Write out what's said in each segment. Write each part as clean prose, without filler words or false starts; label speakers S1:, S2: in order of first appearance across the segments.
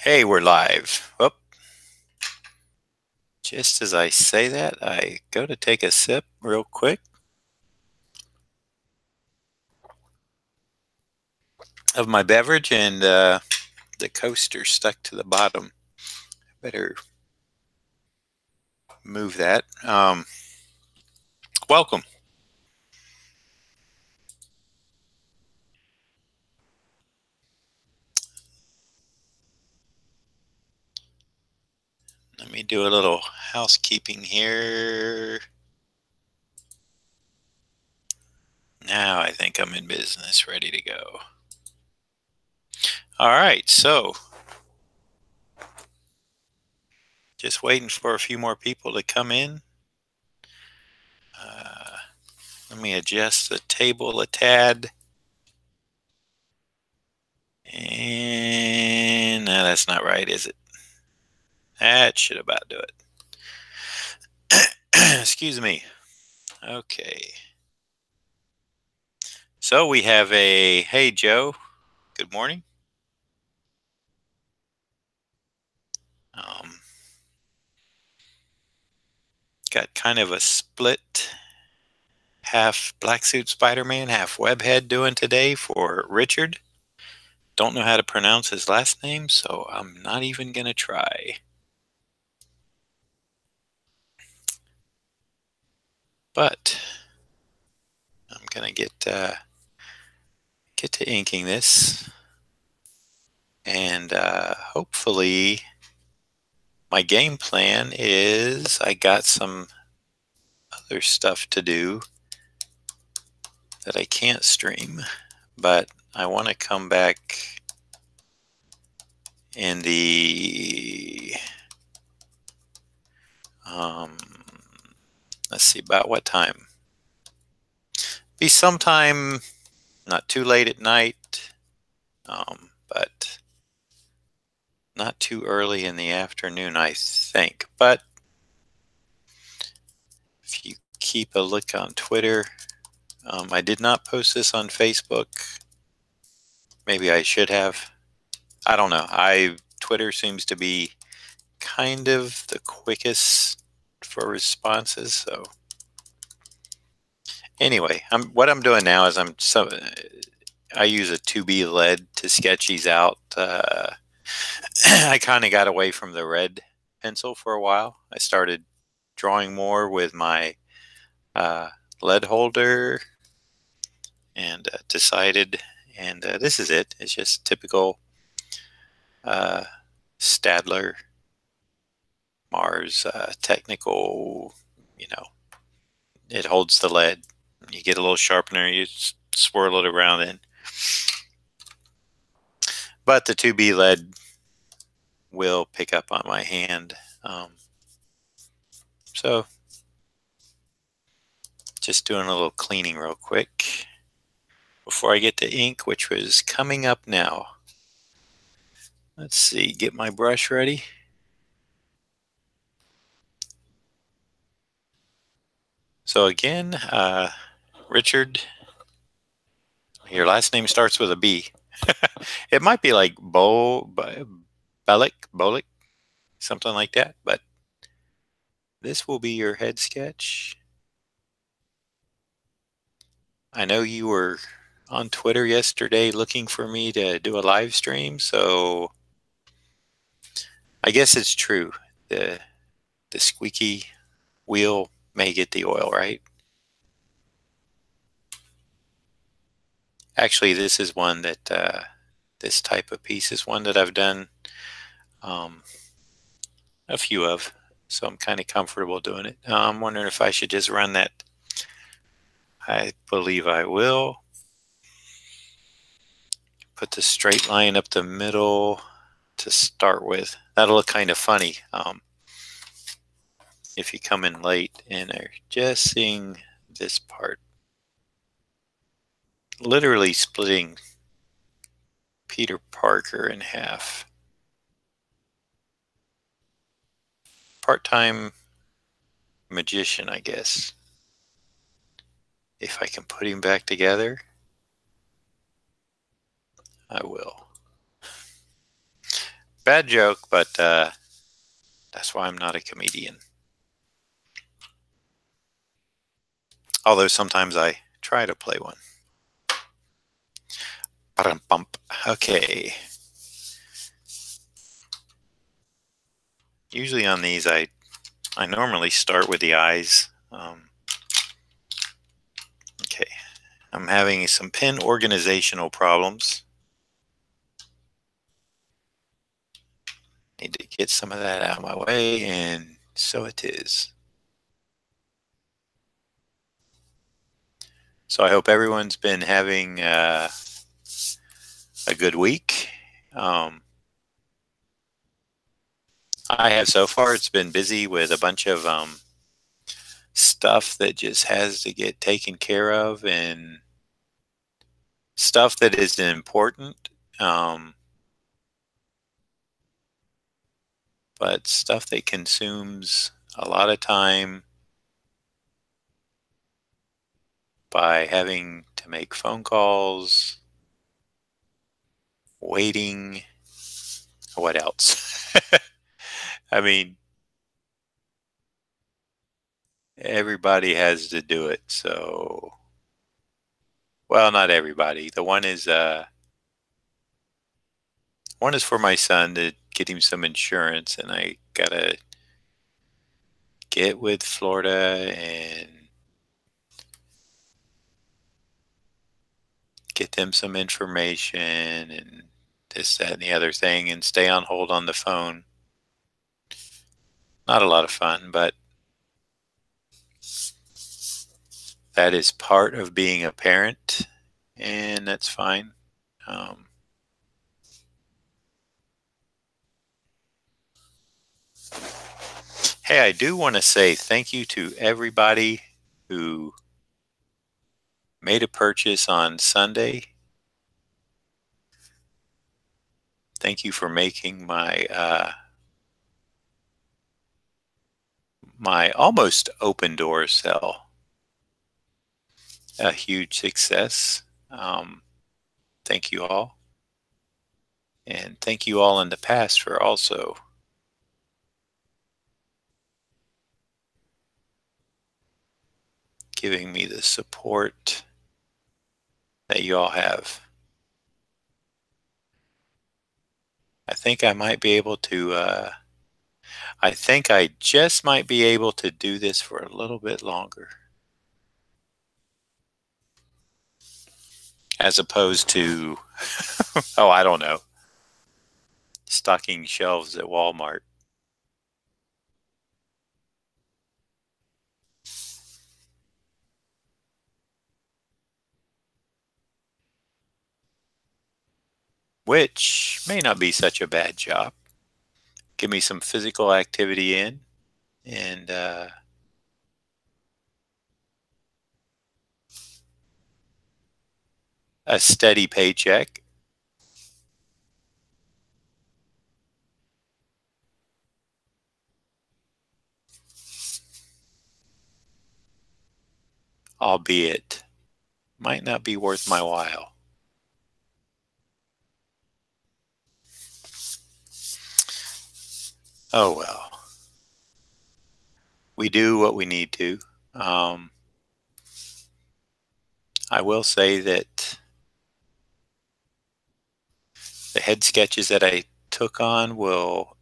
S1: Hey, we're live. Oh, just as I say that, I go to take a sip real quick of my beverage, and the coaster stuck to the bottom. Better move that. Welcome. Let me do a little housekeeping here. Now I think I'm in business, ready to go. All right, so just waiting for a few more people to come in. Let me adjust the table a tad. And no, that's not right, is it? That should about do it. Excuse me. Okay. So we have hey Joe, good morning. Um, got kind of a split, half black suit Spider-Man, half webhead doing today for Richard. Don't know how to pronounce his last name, so I'm not even going to try. But I'm going to get to inking this, and hopefully my game plan is I got some other stuff to do that I can't stream, but I want to come back in the um, let's see, about what time? Be sometime not too late at night, but not too early in the afternoon, I think. But if you keep a look on Twitter, I did not post this on Facebook. Maybe I should have. I don't know. Twitter seems to be kind of the quickest for responses. So anyway, what I'm doing now is I use a 2B lead to sketch these out. I kind of got away from the red pencil for a while. I started drawing more with my lead holder, and decided, and this is it. It's just typical Stadler Mars technical, you know, it holds the lead. You get a little sharpener, you swirl it around in. But the 2B lead will pick up on my hand. So just doing a little cleaning real quick before I get to ink, which was coming up now. Let's see, get my brush ready. So again, Richard, your last name starts with a B. It might be like Bolick, something like that, but this will be your head sketch. I know you were on Twitter yesterday looking for me to do a live stream, so I guess it's true. The squeaky wheel may get the oil, right? Actually, this is one that this type of piece is one that I've done a few of, so I'm kind of comfortable doing it. I'm wondering if I should just run that. I believe I will. Put the straight line up the middle to start with. That'll look kind of funny if you come in late and are just seeing this part. Literally splitting Peter Parker in half. Part-time magician, I guess. If I can put him back together, I will. Bad joke, but that's why I'm not a comedian. Although sometimes I try to play one. Bump. Okay. Usually on these, I normally start with the eyes. Okay. I'm having some pen organizational problems. Need to get some of that out of my way, and so it is. So I hope everyone's been having a good week. I have so far. It's been busy with a bunch of stuff that just has to get taken care of, and stuff that is important, but stuff that consumes a lot of time by having to make phone calls, waiting. What else? I mean, everybody has to do it. So, well, not everybody. The one is for my son to get him some insurance, and I gotta get with Florida and get them some information and this, that, and the other thing, and stay on hold on the phone. Not a lot of fun, but that is part of being a parent, and that's fine. Hey, I do want to say thank you to everybody who made a purchase on Sunday. Thank you for making my almost open door sale a huge success. Thank you all. And thank you all in the past for also giving me the support that you all have. I think I might be able to, I think I just might be able to do this for a little bit longer. As opposed to, oh, I don't know, stocking shelves at Walmart. Which may not be such a bad job. Give me some physical activity in, and a steady paycheck. Albeit might not be worth my while. Oh well. We do what we need to. I will say that the head sketches that I took on will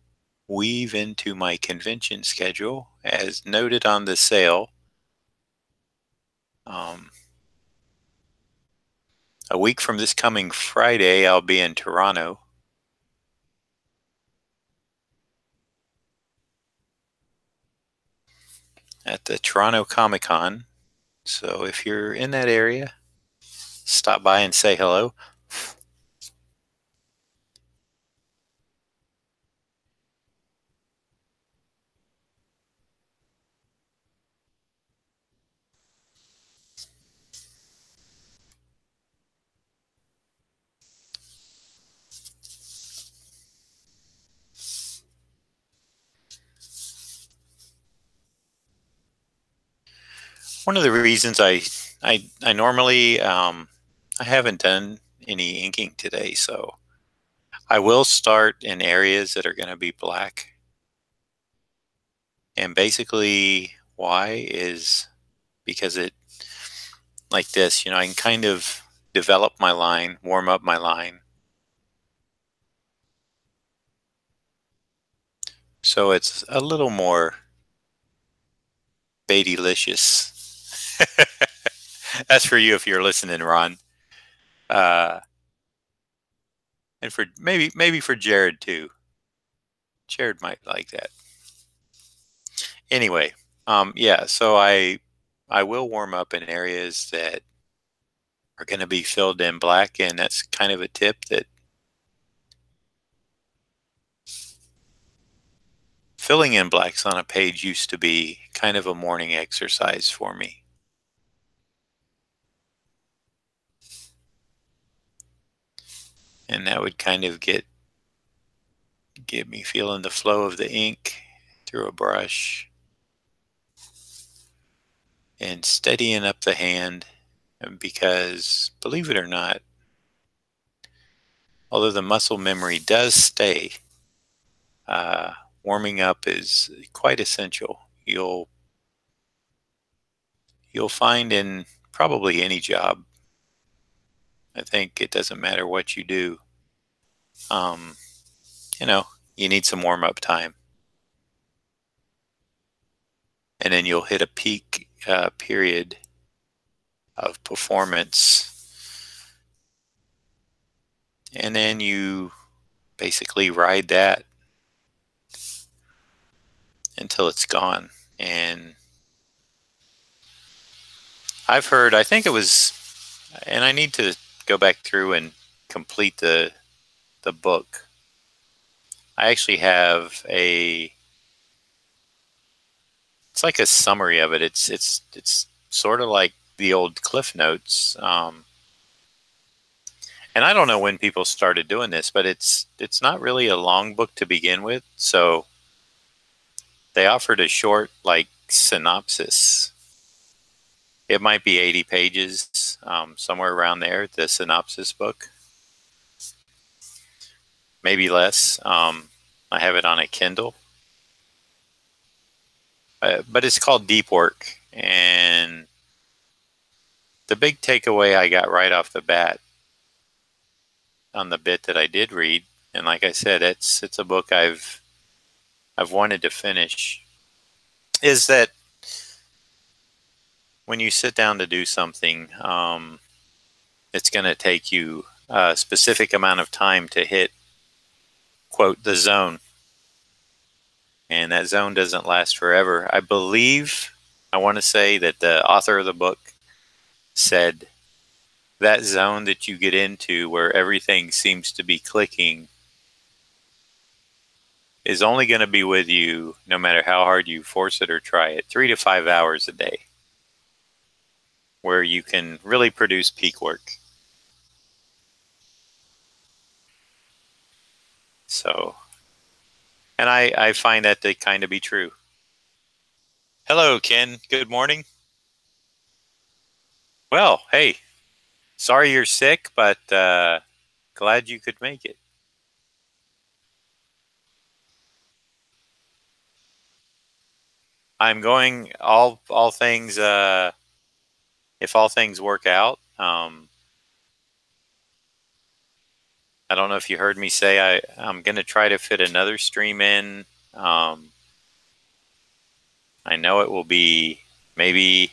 S1: weave into my convention schedule as noted on the sale. A week from this coming Friday, I'll be in Toronto. At the Toronto Comic Con. So if you're in that area, stop by and say hello. One of the reasons I normally I haven't done any inking today, so I will start in areas that are going to be black. And basically, why is because it, like this, I can kind of develop my line, warm up my line. So it's a little more Beatty-licious. That's for you if you're listening, Ron. Uh, and for maybe for Jared too. Jared might like that. Anyway, yeah. So I will warm up in areas that are going to be filled in black, and that's kind of a tip that filling in blacks on a page used to be kind of a morning exercise for me. And that would kind of get me feeling the flow of the ink through a brush and steadying up the hand, because believe it or not, although the muscle memory does stay, uh, warming up is quite essential. You'll find in probably any job, I think it doesn't matter what you do, um, you know, you need some warm up time, and then you'll hit a peak period of performance, and then you basically ride that until it's gone. And I've heard, I think it was, and I need to go back through and complete the book. I actually have it's like a summary of it. It's sort of like the old Cliff Notes. And I don't know when people started doing this, but it's not really a long book to begin with. So they offered a short like synopsis. It might be 80 pages, somewhere around there. The synopsis book, maybe less. I have it on a Kindle, but it's called Deep Work. And the big takeaway I got right off the bat on the bit that I did read, and like I said, it's a book I've wanted to finish, is that when you sit down to do something, it's going to take you a specific amount of time to hit, quote, the zone. And that zone doesn't last forever. I believe, I want to say that the author of the book said that zone that you get into where everything seems to be clicking is only going to be with you, no matter how hard you force it or try it, 3 to 5 hours a day, where you can really produce peak work. So, and I find that to kind of be true. Hello, Ken. Good morning. Well, hey, sorry you're sick, but glad you could make it. I'm going all things. If all things work out, I don't know if you heard me say I'm going to try to fit another stream in. Um, I know it will be maybe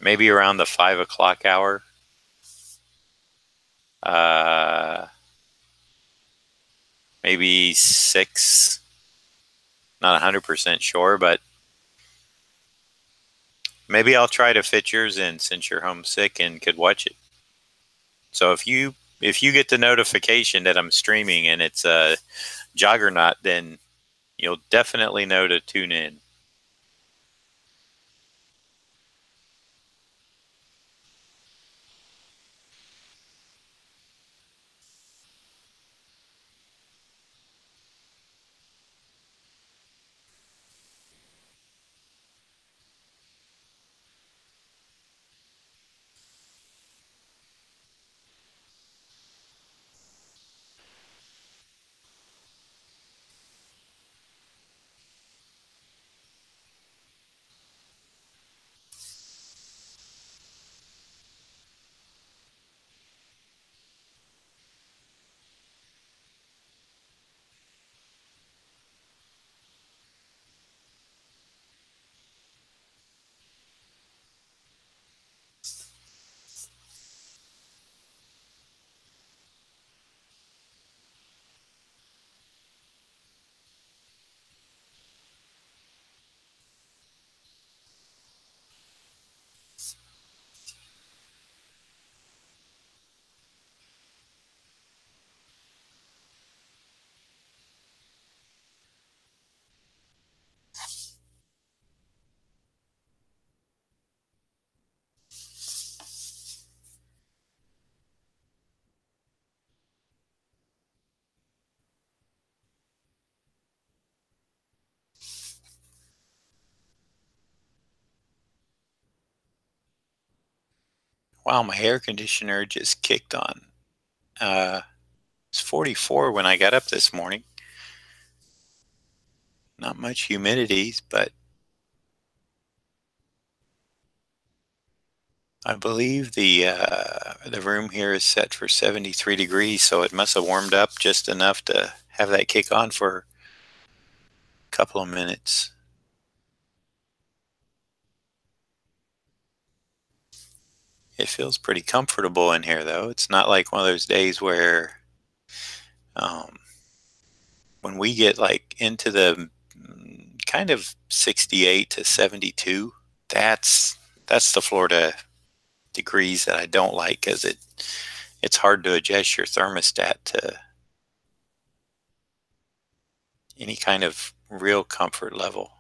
S1: around the 5 o'clock hour. Uh, maybe 6. Not 100% sure, but maybe I'll try to fit yours in since you're homesick and could watch it. So if you get the notification that I'm streaming and it's a juggernaut, then you'll definitely know to tune in. Wow, my air conditioner just kicked on. It's 44 when I got up this morning. Not much humidity, but I believe the room here is set for 73 degrees, so it must have warmed up just enough to have that kick on for a couple of minutes. It feels pretty comfortable in here, though. It's not like one of those days where um, when we get like into the kind of 68 to 72, that's the Florida degrees that I don't like because it's hard to adjust your thermostat to any kind of real comfort level.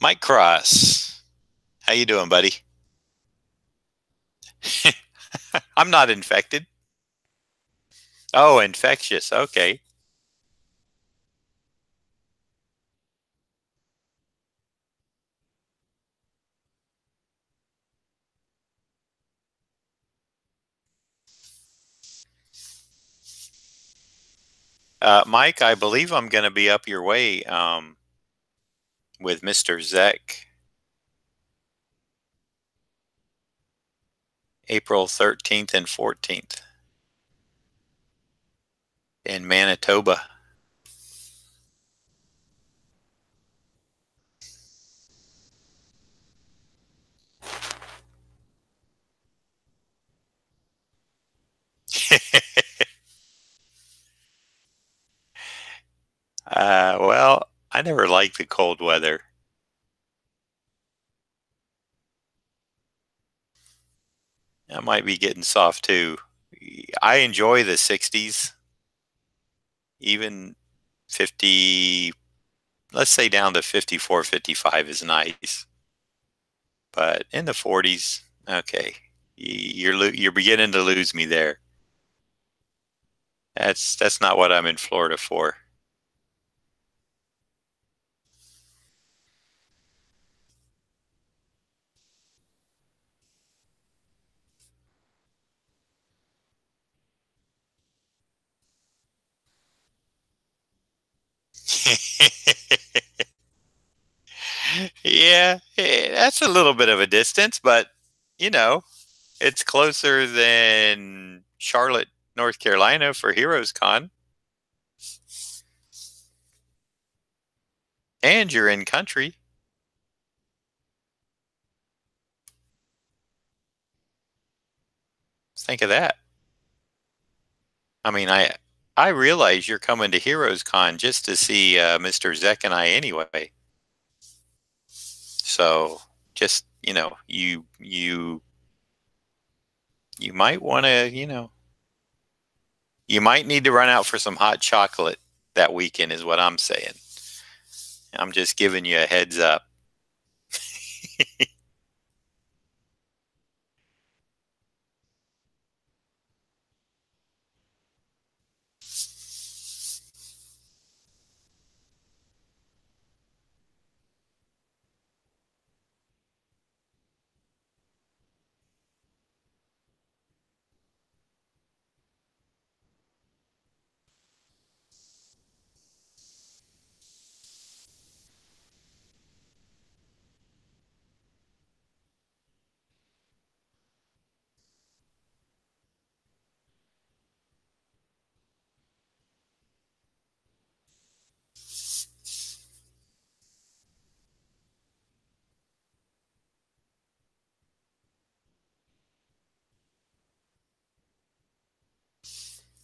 S1: Mike Cross, how you doing, buddy? I'm not infected. Oh, infectious. Okay. Mike, I believe I'm going to be up your way with Mr. Zek April 13th and 14th in Manitoba. Well, I never liked the cold weather. I might be getting soft too. I enjoy the 60s, even 50, let's say down to 54, 55 is nice. But in the 40s, okay, you're beginning to lose me there. That's not what I'm in Florida for. Yeah, that's a little bit of a distance, but you know, it's closer than Charlotte, North Carolina for Heroes Con, and you're in country. Think of that. I mean, I realize you're coming to Heroes Con just to see Mr. Zek and I anyway. So just you might want to you might need to run out for some hot chocolate that weekend, is what I'm saying. I'm just giving you a heads up.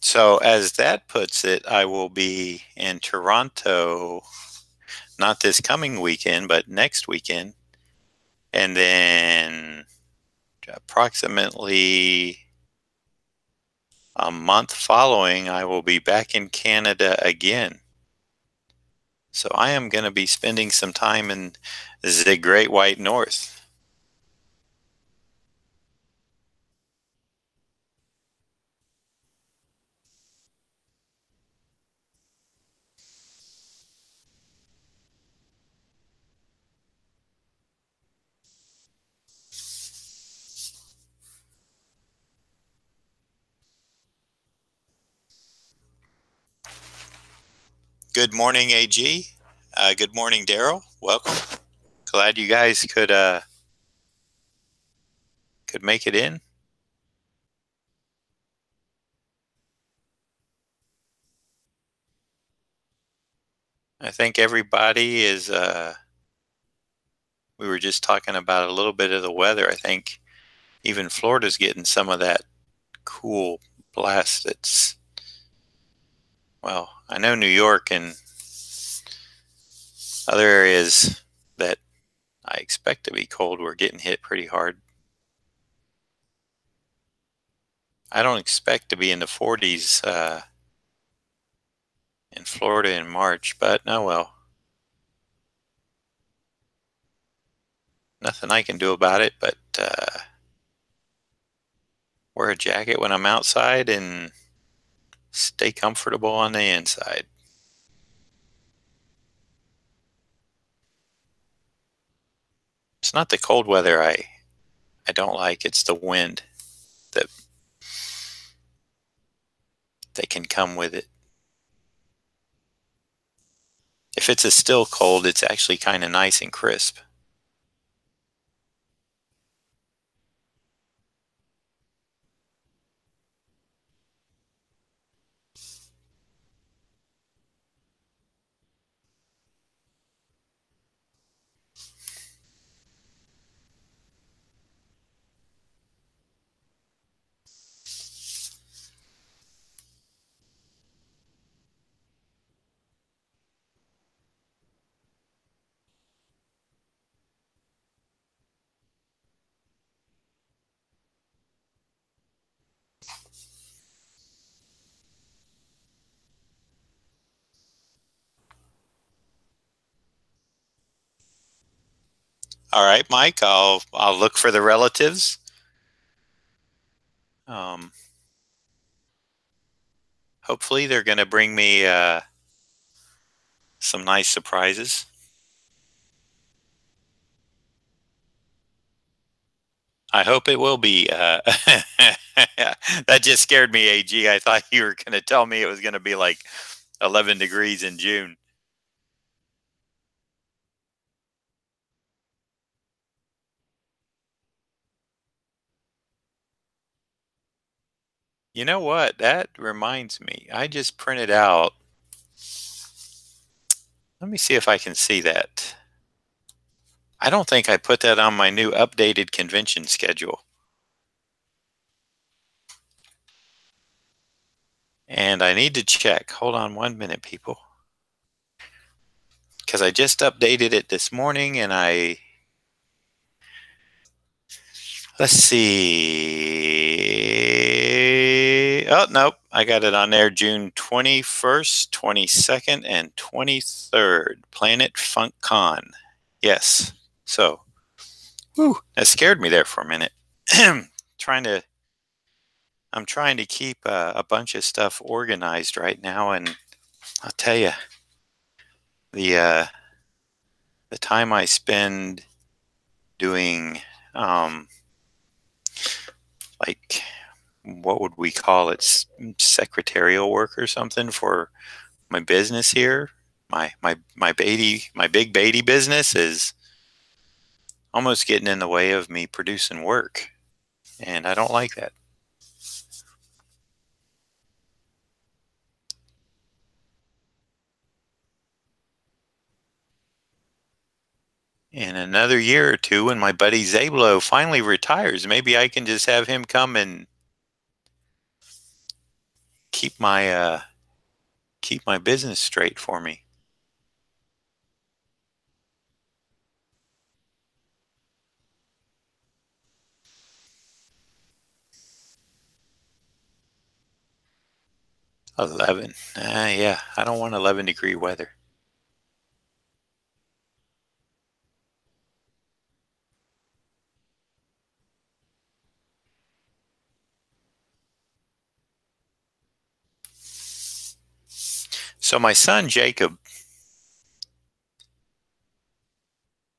S1: So, as that puts it, I will be in Toronto, not this coming weekend, but next weekend. And then approximately a month following, I will be back in Canada again. So, I am going to be spending some time in the Great White North. Good morning, AG. Good morning, Daryl. Welcome. Glad you guys could make it in. I think everybody is. We were just talking about a little bit of the weather. I think even Florida's getting some of that cool blast. Well, I know New York and other areas that I expect to be cold were getting hit pretty hard. I don't expect to be in the 40s in Florida in March, but oh well. Nothing I can do about it, but wear a jacket when I'm outside and stay comfortable on the inside. It's not the cold weather I don't like, it's the wind that can come with it. If it's a still cold, it's actually kind of nice and crisp. All right, Mike, I'll look for the relatives. Um, Hopefully they're going to bring me some nice surprises. I hope it will be. That just scared me, AG. I thought you were going to tell me it was going to be like 11 degrees in June. You know what? That reminds me. I just printed out. Let me see if I can see that. I don't think I put that on my new updated convention schedule. And I need to check. Hold on 1 minute, people. Because I just updated it this morning and let's see. Oh, nope. I got it on there June 21st, 22nd, and 23rd. Planet Funk Con. Yes. So, whew, that scared me there for a minute. trying to I'm trying to keep a bunch of stuff organized right now, and I'll tell you, the the time I spend doing like, what would we call it, secretarial work or something for my business here, my big Beatty business is almost getting in the way of me producing work, and I don't like that. In another year or two, when my buddy Zablo finally retires, maybe I can just have him come and keep my business straight for me. $11. Yeah, I don't want 11-degree weather. So my son Jacob,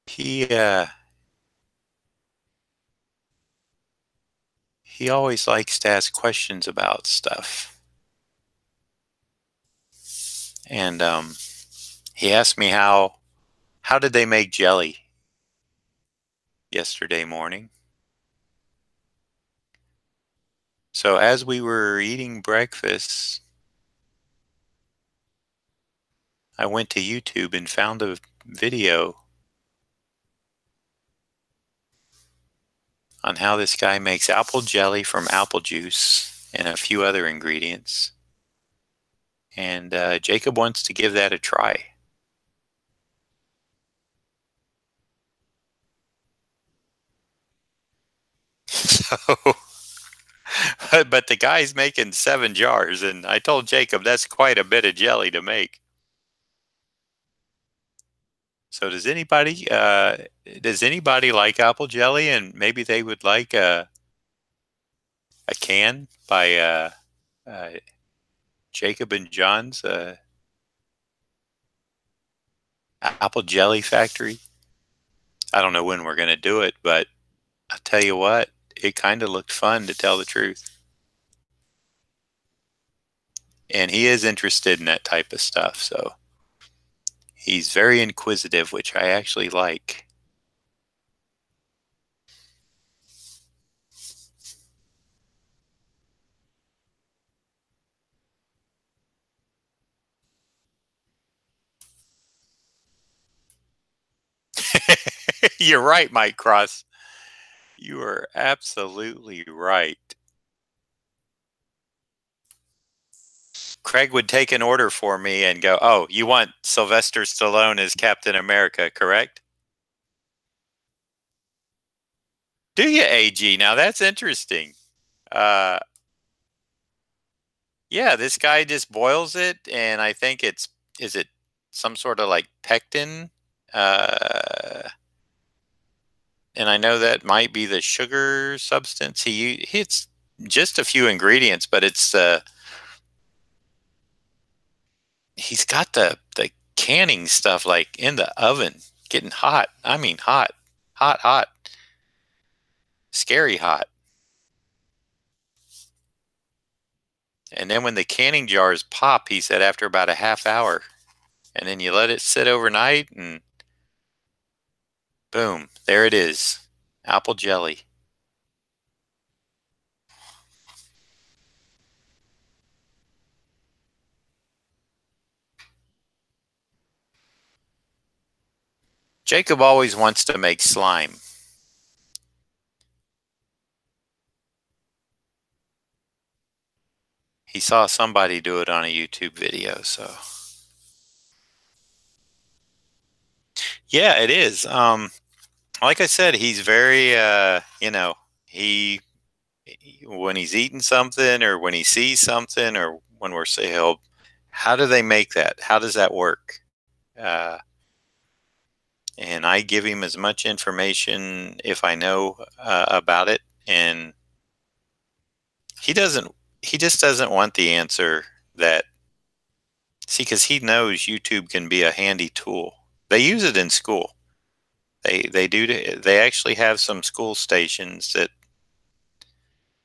S1: he always likes to ask questions about stuff, and He asked me how did they make jelly yesterday morning. So as we were eating breakfast, I went to YouTube and found a video on how this guy makes apple jelly from apple juice and a few other ingredients. And Jacob wants to give that a try. So, but the guy's making 7 jars, and I told Jacob that's quite a bit of jelly to make. So does anybody like apple jelly, and maybe they would like a can by uh, Jacob and John's apple jelly factory? I don't know when we're going to do it, but I'll tell you what, it kind of looked fun, to tell the truth. And he is interested in that type of stuff, so he's very inquisitive, which I actually like. You're right, Mike Cross. You are absolutely right. Craig would take an order for me and go, "Oh, you want Sylvester Stallone as Captain America, correct?" Do you, AG? Now that's interesting. Uh, yeah, this guy just boils it, and I think is it some sort of like pectin? And I know that might be the sugar substance. It's just a few ingredients, but he's got the canning stuff like in the oven, getting hot. I mean, hot, hot, hot, scary hot. And then when the canning jars pop, he said after about a half hour, and then you let it sit overnight, and boom, there it is, apple jelly. Jacob always wants to make slime. He saw somebody do it on a YouTube video, so yeah, it is. Like I said, he's very, he when he's eating something or when he sees something or when we're say, "Oh, how do they make that? How does that work?" Uh, and I give him as much information if I know about it, and he doesn't. He just doesn't want the answer that see because he knows YouTube can be a handy tool. They use it in school. They actually have some school stations that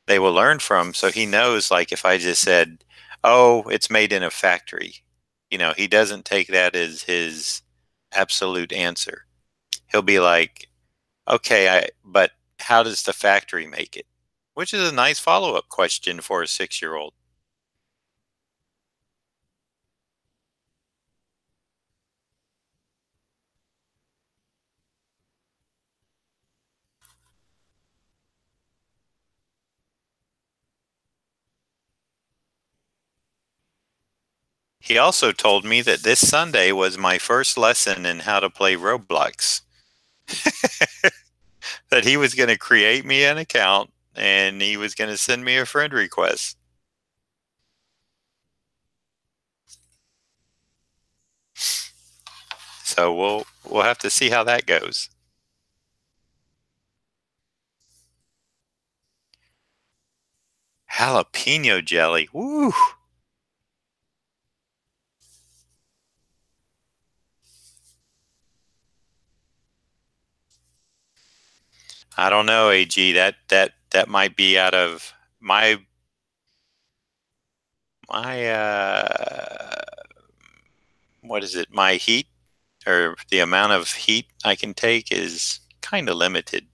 S1: they will learn from. So he knows, like, if I just said, "Oh, it's made in a factory," he doesn't take that as his absolute answer. He'll be like, "Okay, but how does the factory make it?" Which is a nice follow-up question for a 6-year-old. He also told me that this Sunday was my first lesson in how to play Roblox. That he was going to create me an account and he was going to send me a friend request. So we'll have to see how that goes. Jalapeno jelly. Woo! I don't know, AG. That might be out of my what is it? My heat, or the amount of heat I can take, is kind of limited.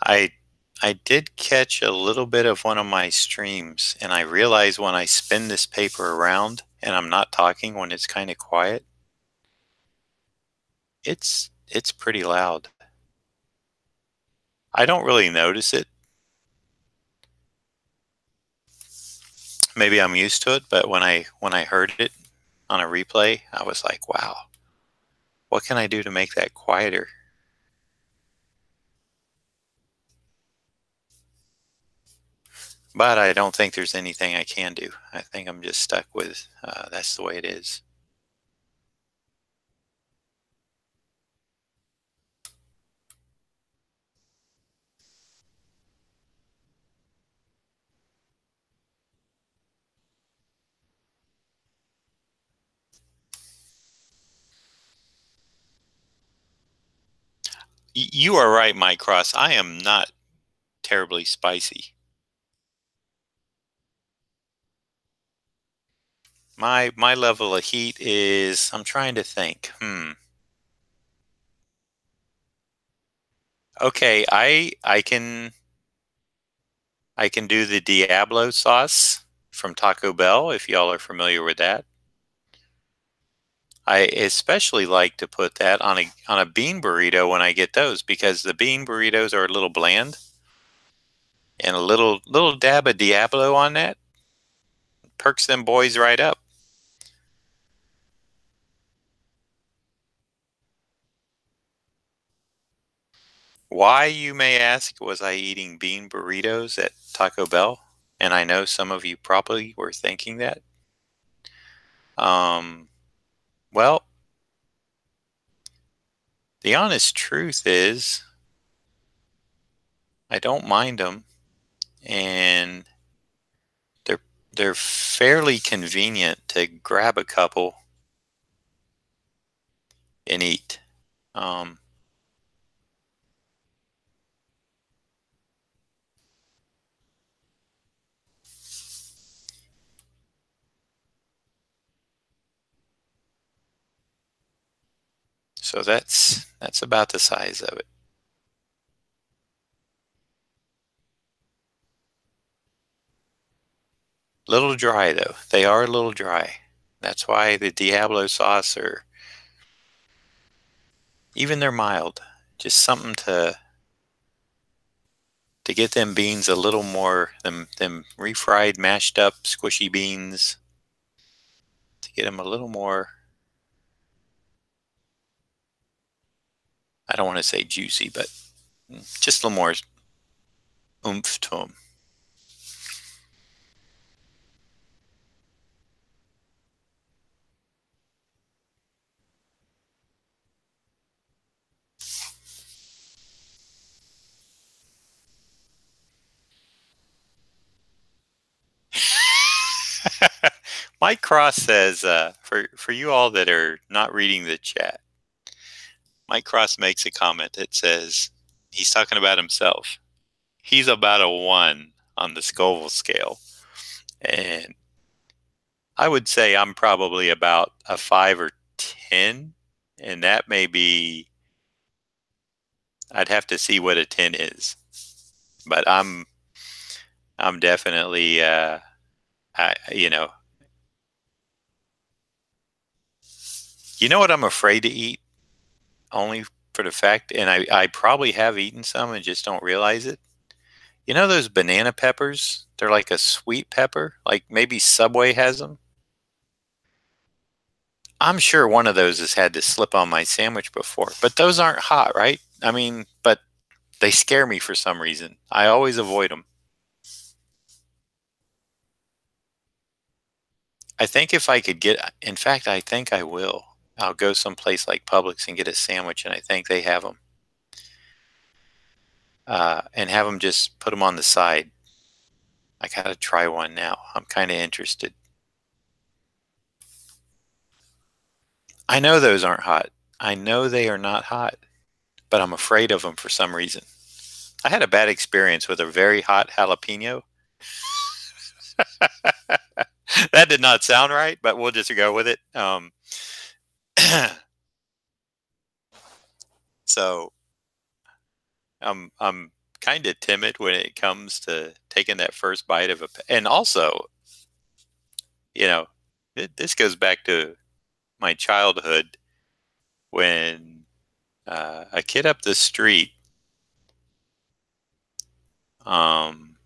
S1: I I did catch a little bit of one of my streams, and I realize when I spin this paper around and I'm not talking, when it's kind of quiet, it's pretty loud. I don't really notice it. Maybe I'm used to it, but when I heard it on a replay, I was like, "Wow, what can I do to make that quieter?" But I don't think there's anything I can do. I think I'm just stuck with that's the way it is. You are right, Mike Cross. I am not terribly spicy. My level of heat is, I'm trying to think. Okay, I can do the Diablo sauce from Taco Bell, if y'all are familiar with that. I especially like to put that on a bean burrito when I get those, because the bean burritos are a little bland, and a little dab of Diablo on that perks them boys right up. Why, you may ask, was I eating bean burritos at Taco Bell? And I know some of you probably were thinking that. Um, well, the honest truth is, I don't mind them, and they're they're fairly convenient to grab a couple and eat. Um, so that's about the size of it. Little dry though. They are a little dry. That's why the Diablo sauce, or even they're mild. Just something to get them beans a little more, them refried, mashed up, squishy beans, to get them a little more. I don't want to say juicy, but just a little more oomph to them. Mike Cross says, for you all that are not reading the chat, Mike Cross makes a comment that says he's talking about himself. He's about a 1 on the Scoville scale, and I would say I'm probably about a 5 or 10, and that may be. I'd have to see what a 10 is, but I'm definitely I, what I'm afraid to eat, only for the fact, and I probably have eaten some and just don't realize it. You know those banana peppers? They're like a sweet pepper, like maybe Subway has them. I'm sure one of those has had to slip on my sandwich before, but those aren't hot, right? I mean, but they scare me for some reason. I always avoid them. I think if I could get, in fact, I think I will. I'll go someplace like Publix and get a sandwich, and I think they have them. And have them just put them on the side. I gotta try one now. I'm kind of interested. I know those aren't hot. I know they are not hot, but I'm afraid of them for some reason. I had a bad experience with a very hot jalapeno. That did not sound right, but we'll just go with it. So I'm kind of timid when it comes to taking that first bite of a, and also, this goes back to my childhood when a kid up the street, um,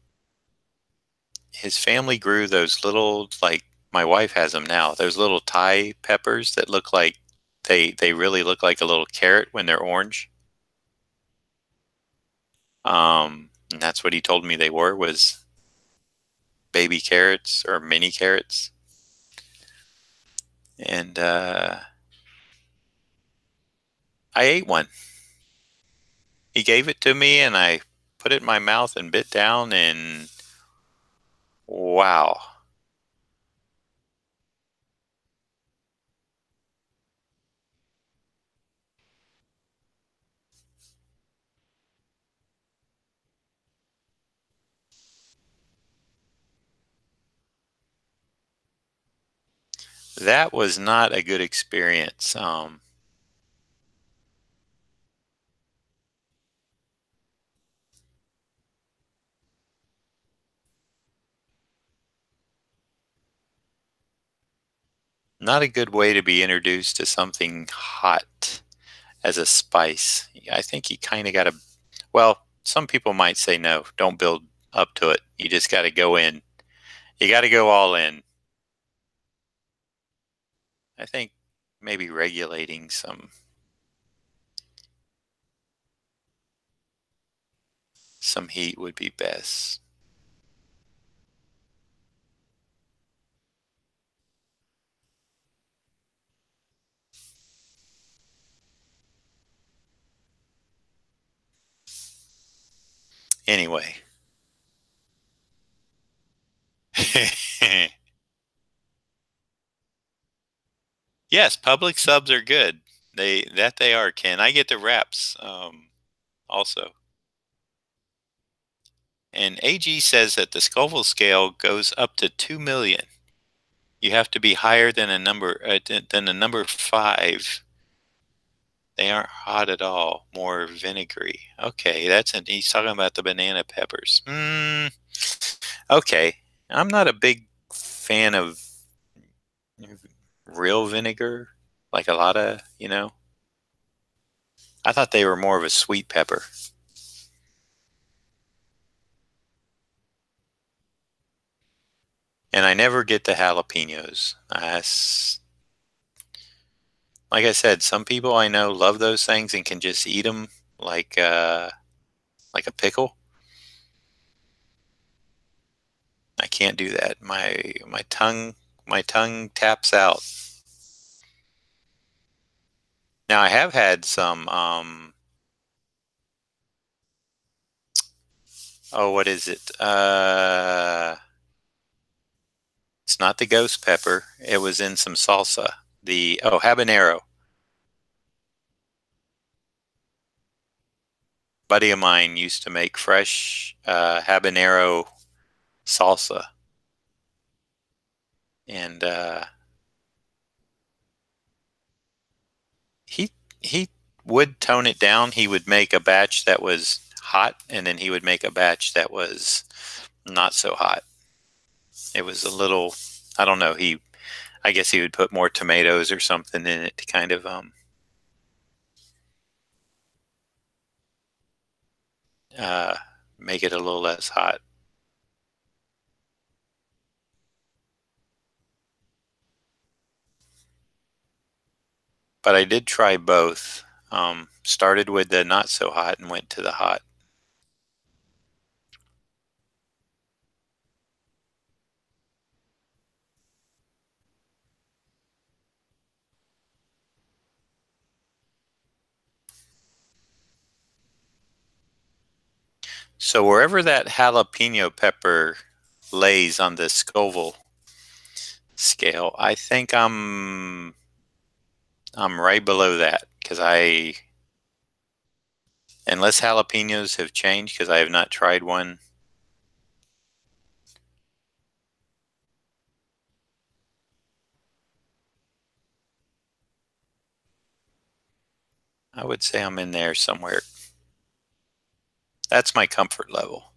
S1: his family grew those little, like my wife has them now, those little Thai peppers that look like they really look like a little carrot when they're orange. And that's what he told me they were, was baby carrots or mini carrots. And I ate one. He gave it to me, and I put it in my mouth and bit down, and wow. That was not a good experience. Not a good way to be introduced to something hot as a spice. I think you kind of got to, well, some people might say no, don't build up to it. You just got to go in. You got to go all in. I think maybe regulating some heat would be best. Anyway. Yes, public subs are good. They are, Ken. I get the wraps also. And AG says that the Scoville scale goes up to 2 million. You have to be higher than a number 5. They aren't hot at all. More vinegary. Okay, he's talking about the banana peppers. Okay. I'm not a big fan of real vinegar, like a lot of. I thought they were more of a sweet pepper. And I never get the jalapenos. Like I said, some people I know love those things and can just eat them like like a pickle. I can't do that. My tongue taps out. Now I have had some oh, what is it? It's not the ghost pepper. It was in some salsa. The habanero. Buddy of mine used to make fresh habanero salsa, and he would tone it down. He would make a batch that was hot, and then he would make a batch that was not so hot. It was a little, I don't know. I guess he would put more tomatoes or something in it to kind of uh, make it a little less hot. but I did try both. Started with the not so hot and went to the hot. So wherever that jalapeno pepper lays on the Scoville scale, I think I'm right below that because unless jalapenos have changed, because I have not tried one. I would say I'm in there somewhere. That's my comfort level.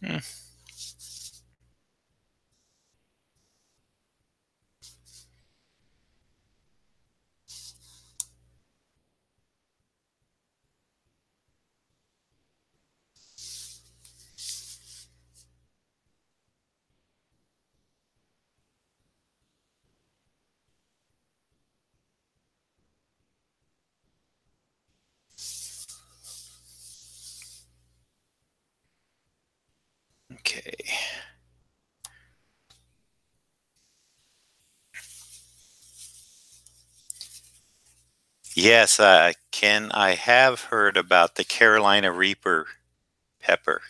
S1: Hmm. Okay. Yes, Ken, I have heard about the Carolina Reaper pepper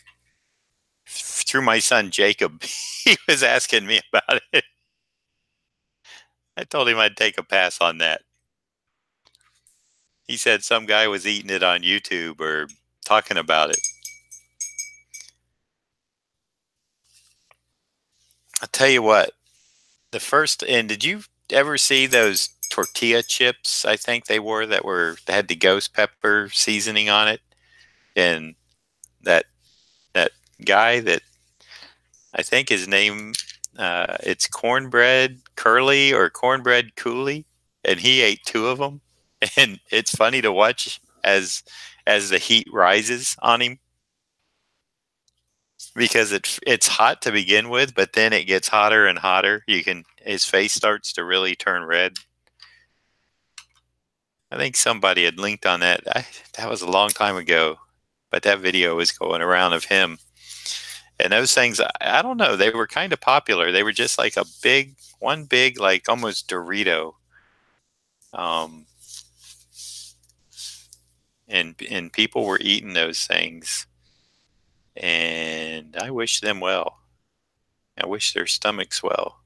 S1: through my son Jacob. He was asking me about it. I told him I'd take a pass on that. He said some guy was eating it on YouTube or talking about it. I'll tell you what, and did you ever see those tortilla chips? I think they had the ghost pepper seasoning on it. And that, that guy that I think his name, it's Cornbread Curly or Cornbread Cooley, and he ate two of them. And it's funny to watch as the heat rises on him because it's hot to begin with, but then it gets hotter and hotter. His face starts to really turn red. I think somebody had linked on that. That was a long time ago, but that video was going around of him. And those things, I don't know, they were kind of popular. They were just like one big, like almost Dorito. Um, and people were eating those things. And I wish them well. I wish their stomachs well.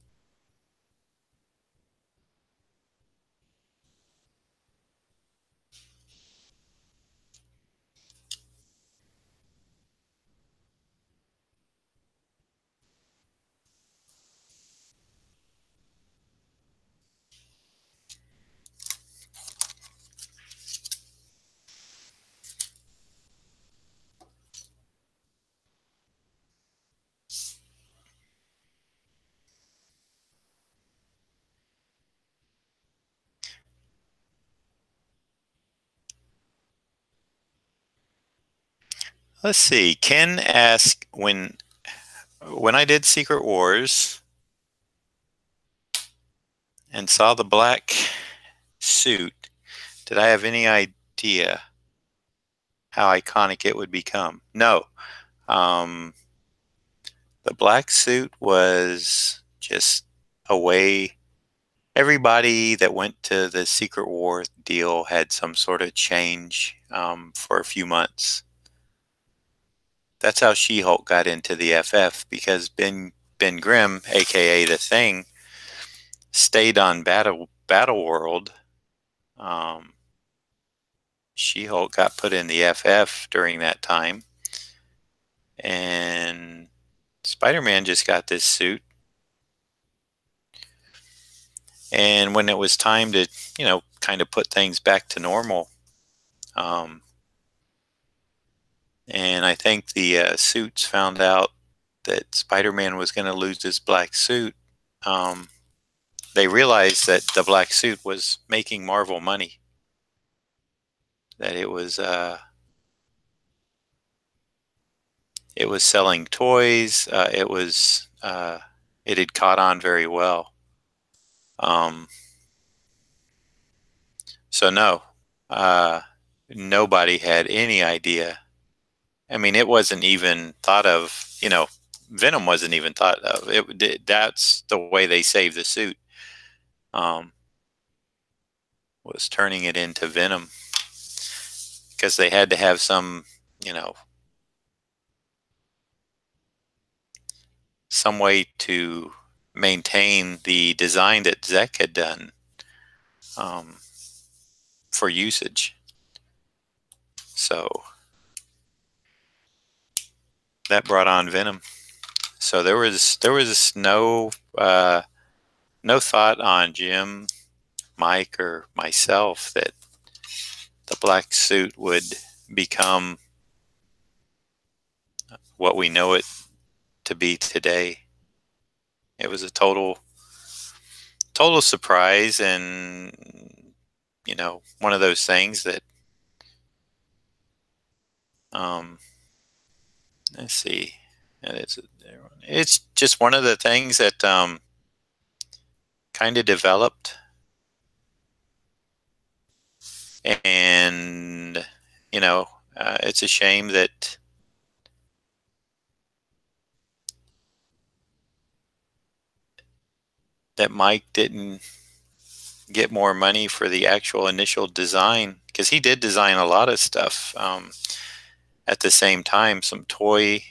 S1: Let's see. Ken asked when I did Secret Wars and saw the black suit, did I have any idea how iconic it would become? No. Um, the black suit was just a way everybody that went to the Secret War deal had some sort of change for a few months. That's how She-Hulk got into the FF, because Ben Grimm, aka the Thing, stayed on Battle World. She-Hulk got put in the FF during that time, and Spider-Man just got this suit. And when it was time to, kind of put things back to normal, and I think the suits found out that Spider-Man was going to lose his black suit. They realized that the black suit was making Marvel money. That it was selling toys. It had caught on very well. So no, nobody had any idea. I mean, it wasn't even thought of. Venom wasn't even thought of. That's the way they saved the suit. Was turning it into Venom, because they had to have some, some way to maintain the design that Zek had done for usage. So that brought on Venom. So there was no thought on Jim, Mike, or myself that the black suit would become what we know it to be today. It was a total surprise, and one of those things that let's see, it's just one of the things that kind of developed, and it's a shame that Mike didn't get more money for the actual initial design, because he did design a lot of stuff at the same time, some toy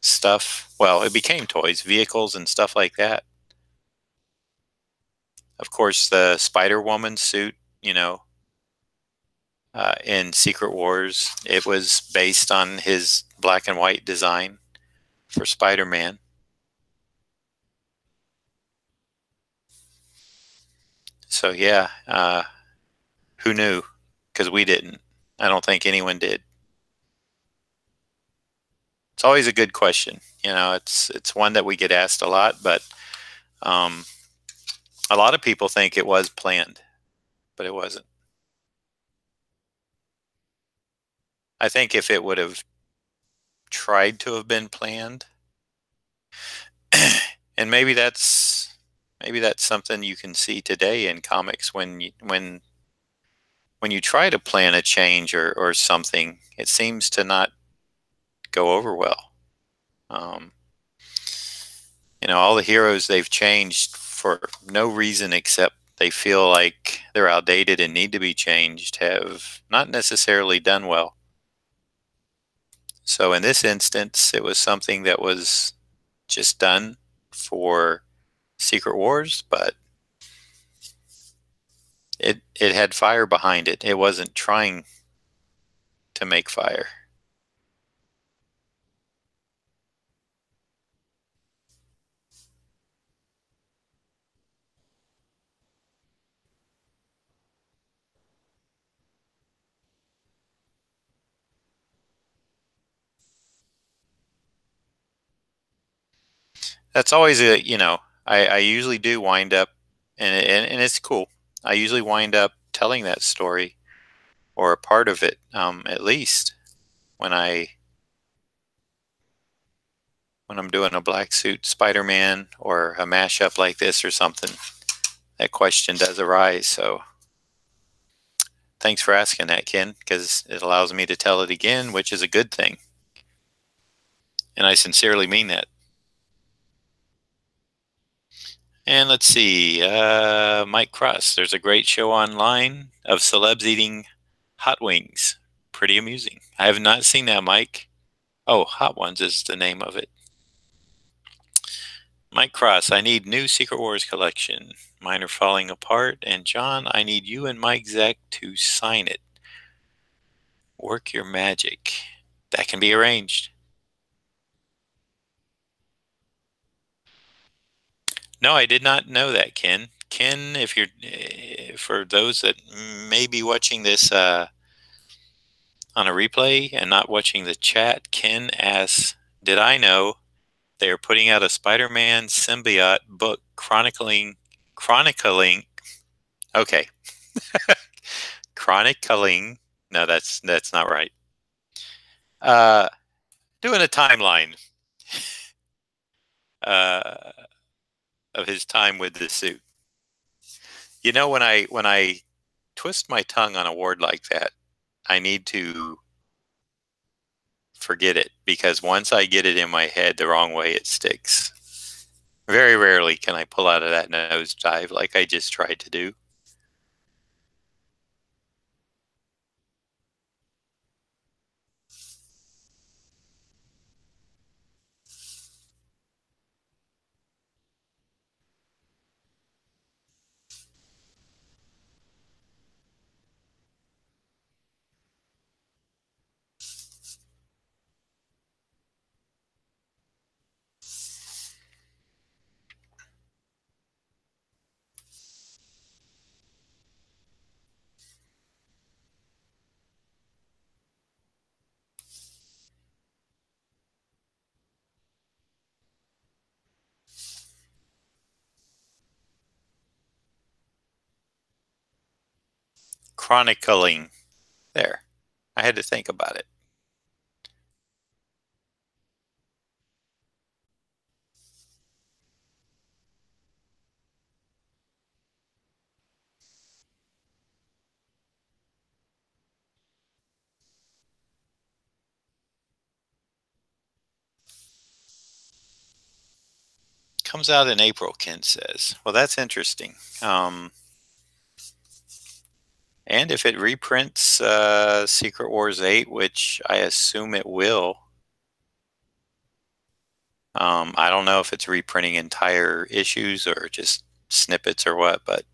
S1: stuff. Well, it became toys, vehicles, and stuff like that. Of course, the Spider-Woman suit, in Secret Wars, it was based on his black and white design for Spider-Man. So yeah, who knew? Because we didn't. I don't think anyone did. It's always a good question. It's one that we get asked a lot, but a lot of people think it was planned, but it wasn't. I think if it would have tried to have been planned, and maybe that's something you can see today in comics, when you try to plan a change or something, it seems to not go over well. All the heroes they've changed for no reason except they feel like they're outdated and need to be changed have not necessarily done well. So in this instance, it was something that was just done for Secret Wars, but it had fire behind it. It wasn't trying to make fire. That's always I usually do wind up, and it's cool. I usually wind up telling that story, or a part of it, at least when I'm doing a black suit Spider-Man or a mashup like this or something. That question does arise. So thanks for asking that, Ken, because it allows me to tell it again, which is a good thing. And I sincerely mean that. And let's see, Mike Cross. There's a great show online of celebs eating hot wings. Pretty amusing. I have not seen that, Mike. Oh, Hot Ones is the name of it. Mike Cross, I need new Secret Wars collection. Mine are falling apart. And John, I need you and Mike Zeck to sign it. Work your magic. That can be arranged. No, I did not know that, Ken. Ken, if you're, for those that may be watching this on a replay and not watching the chat, Ken asks, did I know they are putting out a Spider-Man symbiote book chronicling, okay, chronicling, no, that's not right. Uh, Doing a timeline uh, of his time with the suit. You know, when I twist my tongue on a word like that, I need to forget it because once I get it in my head the wrong way, it sticks. Very rarely can I pull out of that nosedive like I just tried to do. Chronicling. There. I had to think about it. Comes out in April, Ken says. Well, that's interesting. And if it reprints Secret Wars 8, which I assume it will, I don't know if it's reprinting entire issues or just snippets or what, but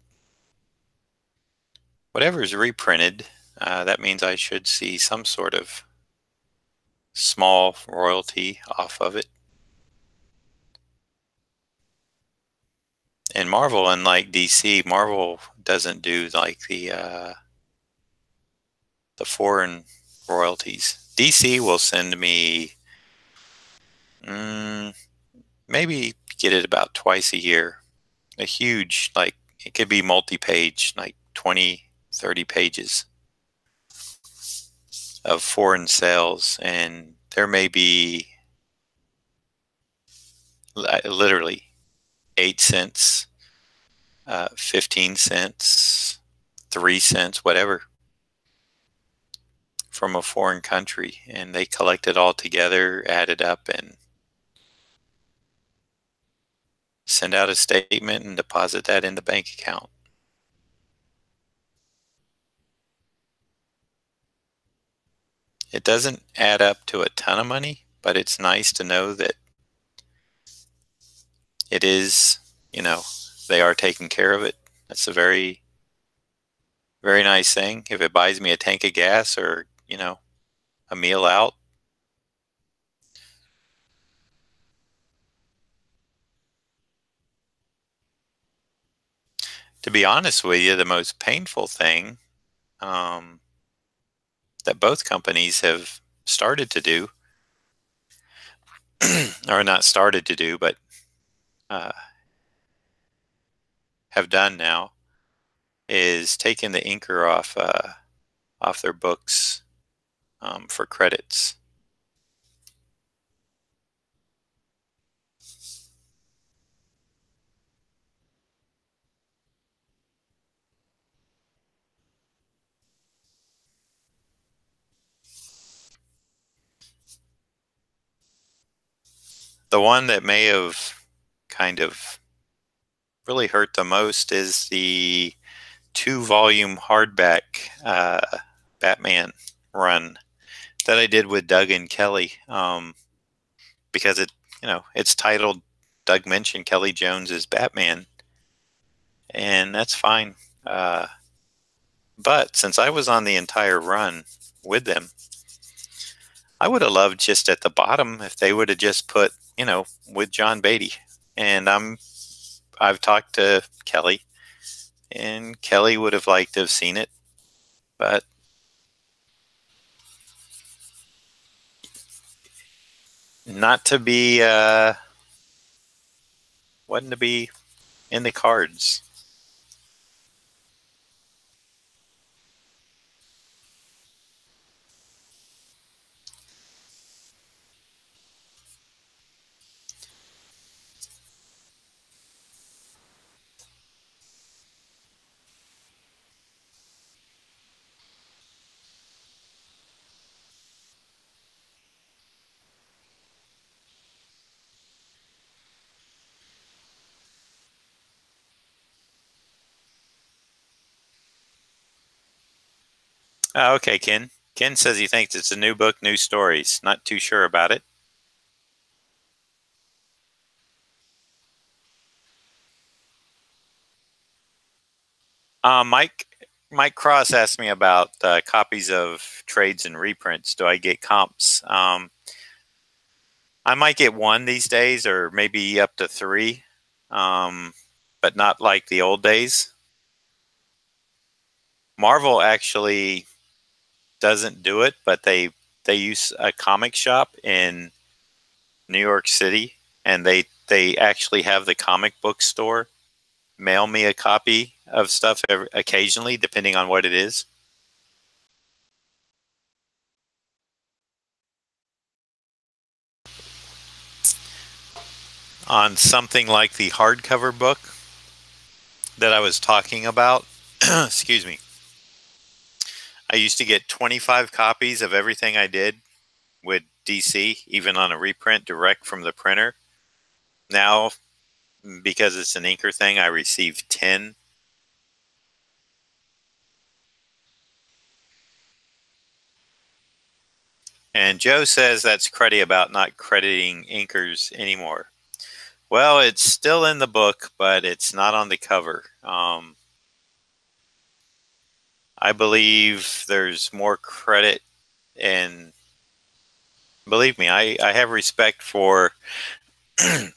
S1: whatever is reprinted, that means I should see some sort of small royalty off of it. And Marvel, unlike DC, Marvel doesn't do like the foreign royalties. DC will send me maybe get it about twice a year. A huge, like, it could be multi-page, like 20, 30 pages of foreign sales. And there may be literally 8 cents, 15 cents, 3 cents, whatever, from a foreign country. And they collect it all together, add it up, and send out a statement and deposit that in the bank account. It doesn't add up to a ton of money, but it's nice to know that it is, you know, they are taking care of it. That's a very, very nice thing. If it buys me a tank of gas or, a meal out. To be honest with you, the most painful thing um, that both companies have started to do, or not started to do, but uh, have done now, is taking the inker off their books for credits. The one that may have kind of really hurt the most is the 2-volume hardback Batman run that I did with Doug and Kelly, because it's titled Doug mentioned Kelly Jones's Batman, and that's fine. But since I was on the entire run with them, I would have loved just at the bottom if they would have just put, with John Beatty. And I've talked to Kelly, and Kelly would have liked to have seen it, but not to be, wasn't to be in the cards. Okay, Ken. Ken says he thinks it's a new book, new stories. Not too sure about it. Mike Cross asked me about copies of trades and reprints. Do I get comps? I might get one these days, or maybe up to three, but not like the old days. Marvel actually doesn't do it, but they use a comic shop in New York City, and they actually have the comic book store mail me a copy of stuff occasionally, depending on what it is. On something like the hardcover book that I was talking about, excuse me, I used to get 25 copies of everything I did with DC, even on a reprint direct from the printer. Now, because it's an inker thing, I receive 10. And Joe says that's cruddy about not crediting inkers anymore. Well, it's still in the book, but it's not on the cover. I believe there's more credit, and believe me, I have respect for I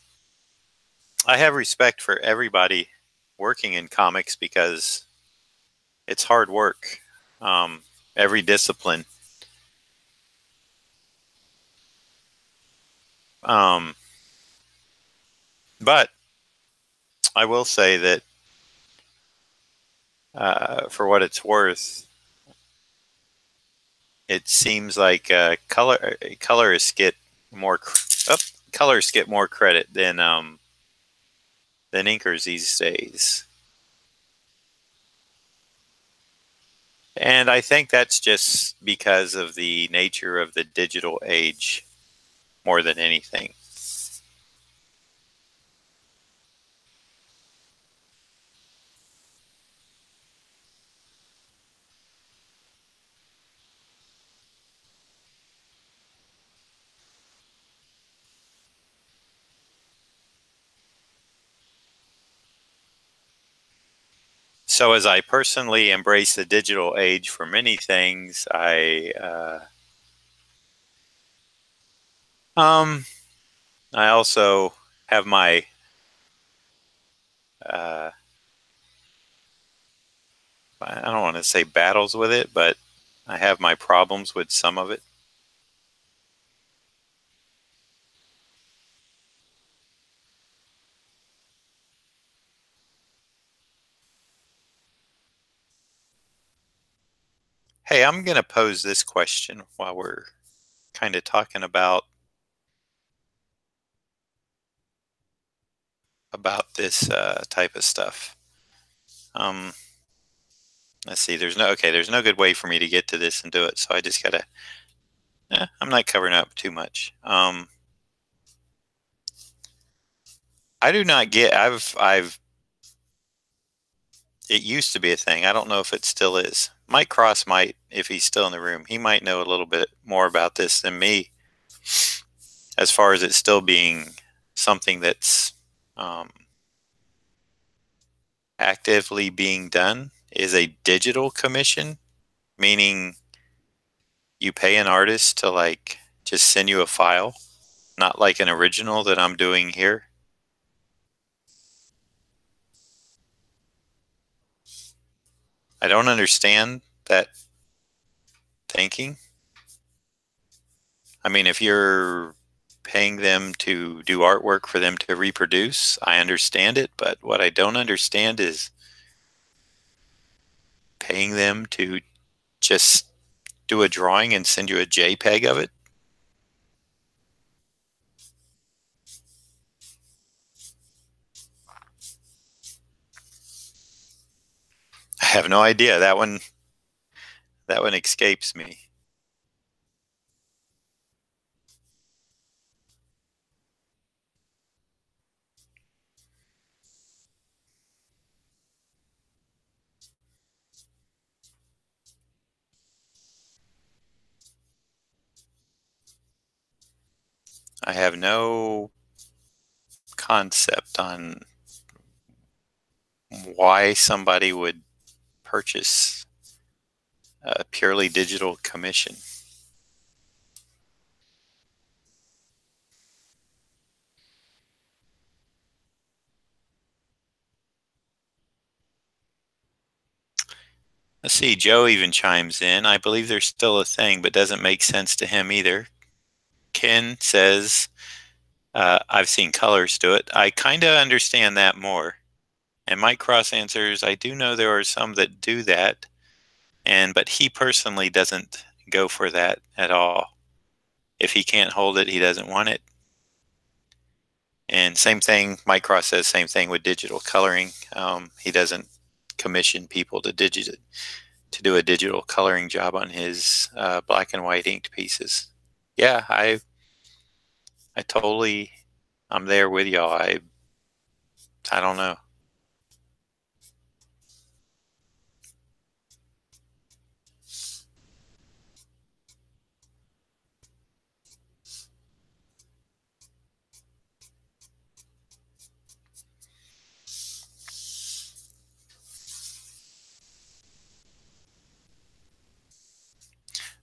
S1: have respect for everybody working in comics because it's hard work. Every discipline. Um, but I will say that for what it's worth, it seems like colorists get more colorists get more credit than inkers these days. And I think that's just because of the nature of the digital age more than anything. So as I personally embrace the digital age for many things, um, I also have my uh, I don't want to say battles with it, but I have my problems with some of it. Hey, I'm going to pose this question while we're kind of talking about this type of stuff. Um, let's see. There's no good way for me to get to this and do it, so I just gotta. I'm not covering up too much. I do not get. I've it used to be a thing. I don't know if it still is. Mike Cross might, if he's still in the room, he might know a little bit more about this than me, as far as it still being something that's um, actively being done. Is a digital commission, meaning you pay an artist to like just send you a file, not like an original that I'm doing here. I don't understand that thinking. I mean, if you're paying them to do artwork for them to reproduce, I understand it, but what I don't understand is paying them to just do a drawing and send you a JPEG of it. I have no idea. That one escapes me. I have no concept on why somebody would purchase a purely digital commission. Let's see, Joe even chimes in. I believe there's still a thing, but doesn't make sense to him either. Ken says, I've seen colors do it. I kind of understand that more. And Mike Cross answers, I do know there are some that do that, but he personally doesn't go for that at all. If he can't hold it, he doesn't want it. And same thing, Mike Cross says same thing with digital coloring. He doesn't commission people to do a digital coloring job on his black and white inked pieces. Yeah, I totally, I'm there with y'all. I don't know.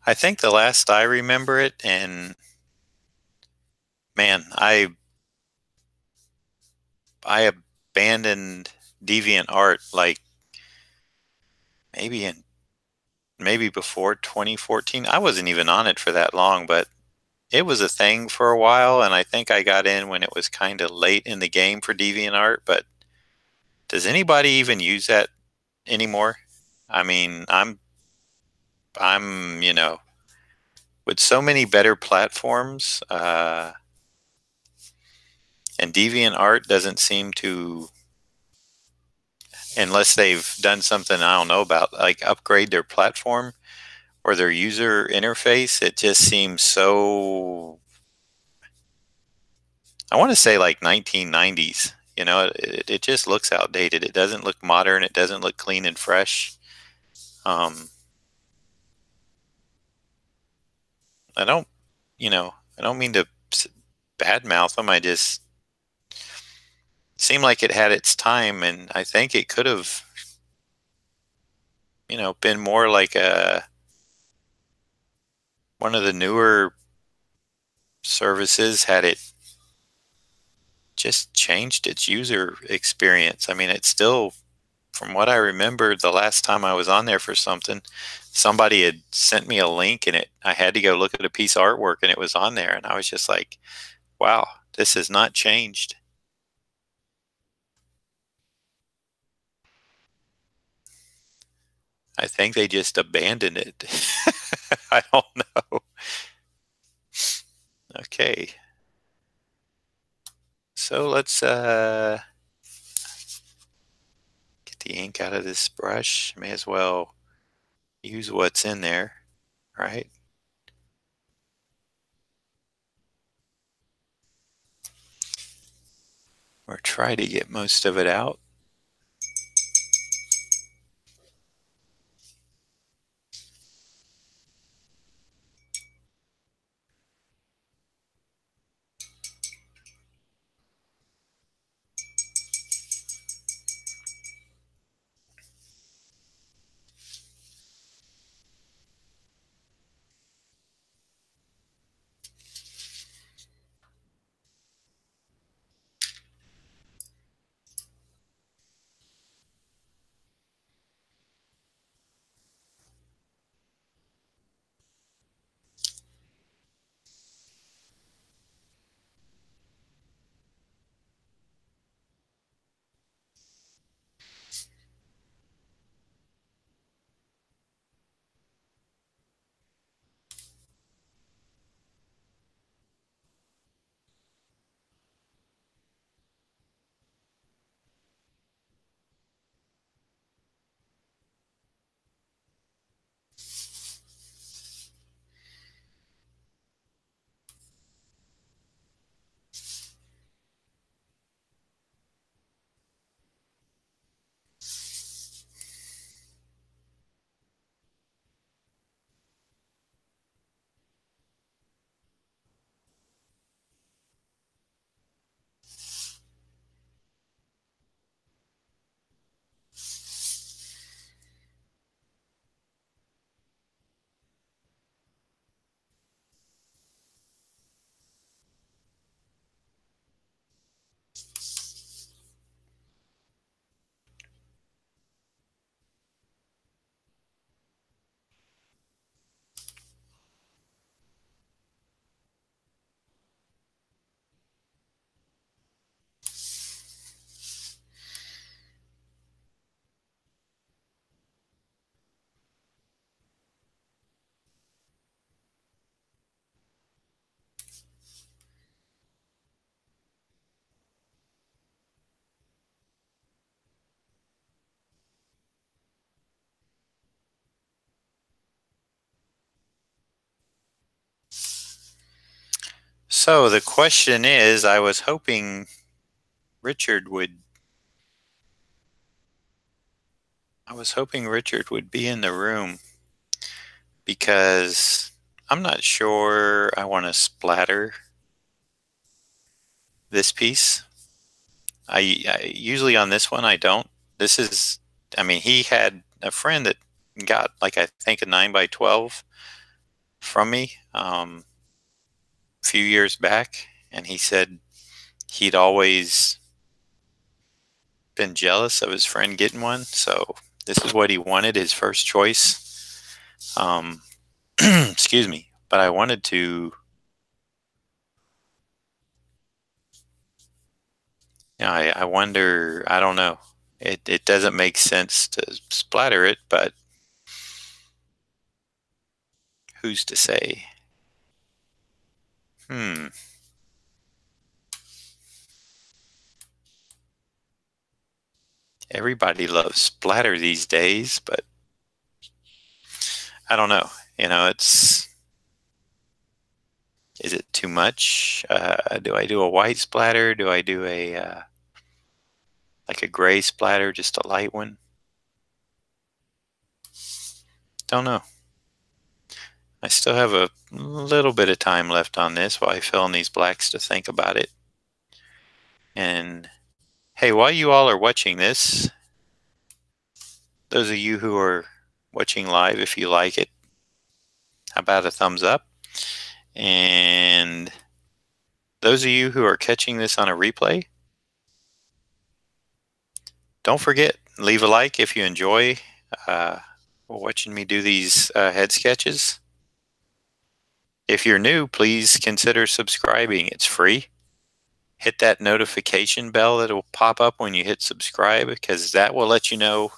S1: I think the last I remember it, and man, I abandoned deviant art like maybe in maybe before 2014. I wasn't even on it for that long, but it was a thing for a while, and I think I got in when it was kind of late in the game for deviant art. But does anybody even use that anymore? I mean, I'm with so many better platforms, and deviant art doesn't seem to, unless they've done something I don't know about, like upgrade their platform or their user interface. It just seems so, I want to say like 1990s. It just looks outdated. It doesn't look modern. It doesn't look clean and fresh. Um, I don't, I don't mean to badmouth them. I just seemed like it had its time, and I think it could have, been more like one of the newer services had it just changed its user experience. I mean, it's still, from what I remember, the last time I was on there for something, somebody had sent me a link, and I had to go look at a piece of artwork, and it was on there, and I was just like, wow, this has not changed. I think they just abandoned it. I don't know. Okay. So let's get the ink out of this brush. May as well use what's in there, right? Or try to get most of it out. So the question is, I was hoping Richard would be in the room because I'm not sure I want to splatter this piece. I usually on this one I don't. This is, I mean, he had a friend that got like I think a 9x12 from me a few years back, and he said he'd always been jealous of his friend getting one, so this is what he wanted, his first choice. Excuse me, but I wanted to, I wonder, I don't know. It doesn't make sense to splatter it, but who's to say? Hmm. Everybody loves splatter these days, but I don't know. Is it too much? Do I do a white splatter? Do I do like a gray splatter, just a light one? Don't know. I still have a little bit of time left on this while I fill in these blacks to think about it. And hey, while you all are watching this, those of you who are watching live, if you like it, how about a thumbs up? And those of you who are catching this on a replay, don't forget, leave a like if you enjoy watching me do these head sketches. If you're new, please consider subscribing. It's free. Hit that notification bell that will pop up when you hit subscribe, because that will let you know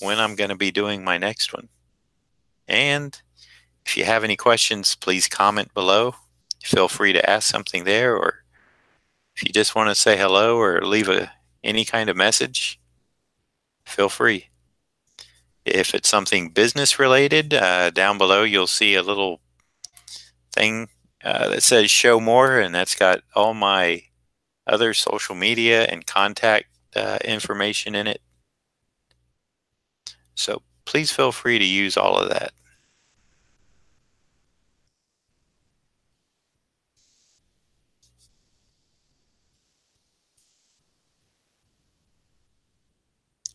S1: when I'm going to be doing my next one. And if you have any questions, please comment below. Feel free to ask something there, or if you just want to say hello or leave any kind of message, feel free. If it's something business related, down below you'll see a little thing that says show more, and that's got all my other social media and contact information in it. So please feel free to use all of that.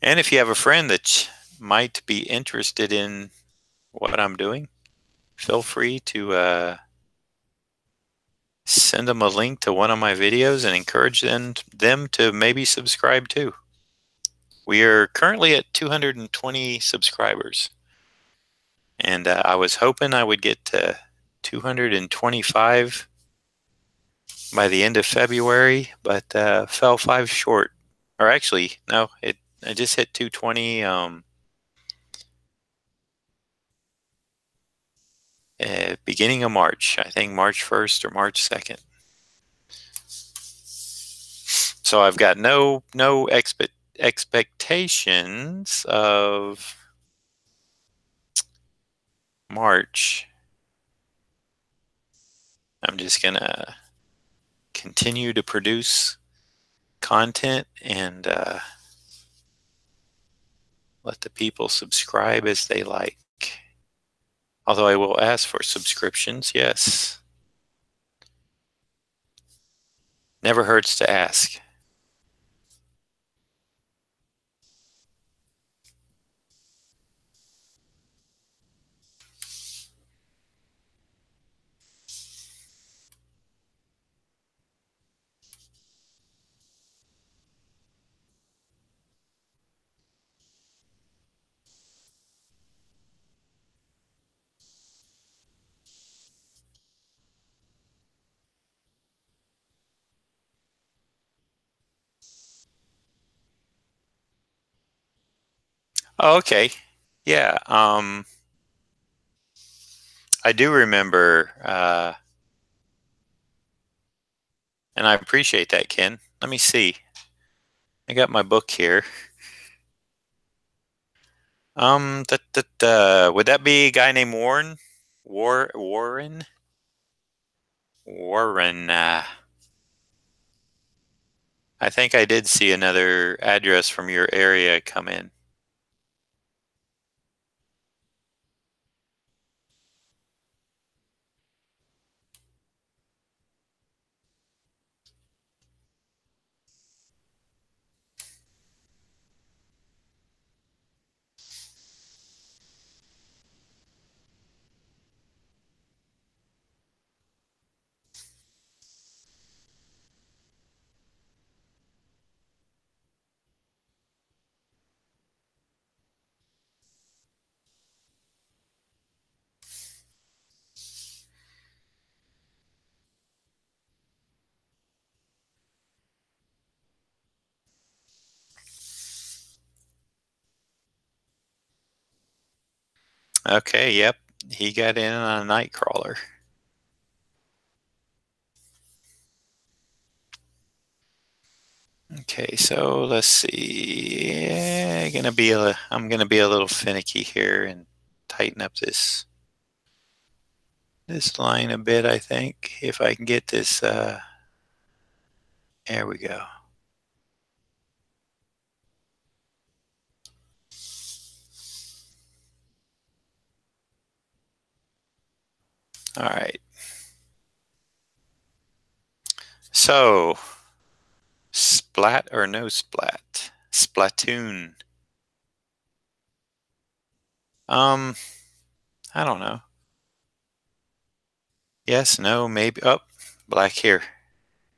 S1: And if you have a friend that might be interested in what I'm doing, feel free to send them a link to one of my videos and encourage them to maybe subscribe too. We are currently at 220 subscribers, and I was hoping I would get to 225 by the end of February, but fell 5 short. Or actually, no, I just hit 220 beginning of March. I think March 1st or March 2nd. So I've got no expectations of March. I'm just gonna continue to produce content and let the people subscribe as they like. Although I will ask for subscriptions, yes. Never hurts to ask. Oh, okay. Yeah, I do remember, and I appreciate that, Ken. Let me see. I got my book here. Would that be a guy named Warren? Warren? Warren. I think I did see another address from your area come in. Okay, yep. He got in on a night crawler. Okay, so let's see. Yeah, I'm gonna be a little finicky here and tighten up this line a bit, I think. If I can get this there we go. All right. So, splat or no splat? Splatoon. I don't know. Yes, no, maybe. Oh, black here.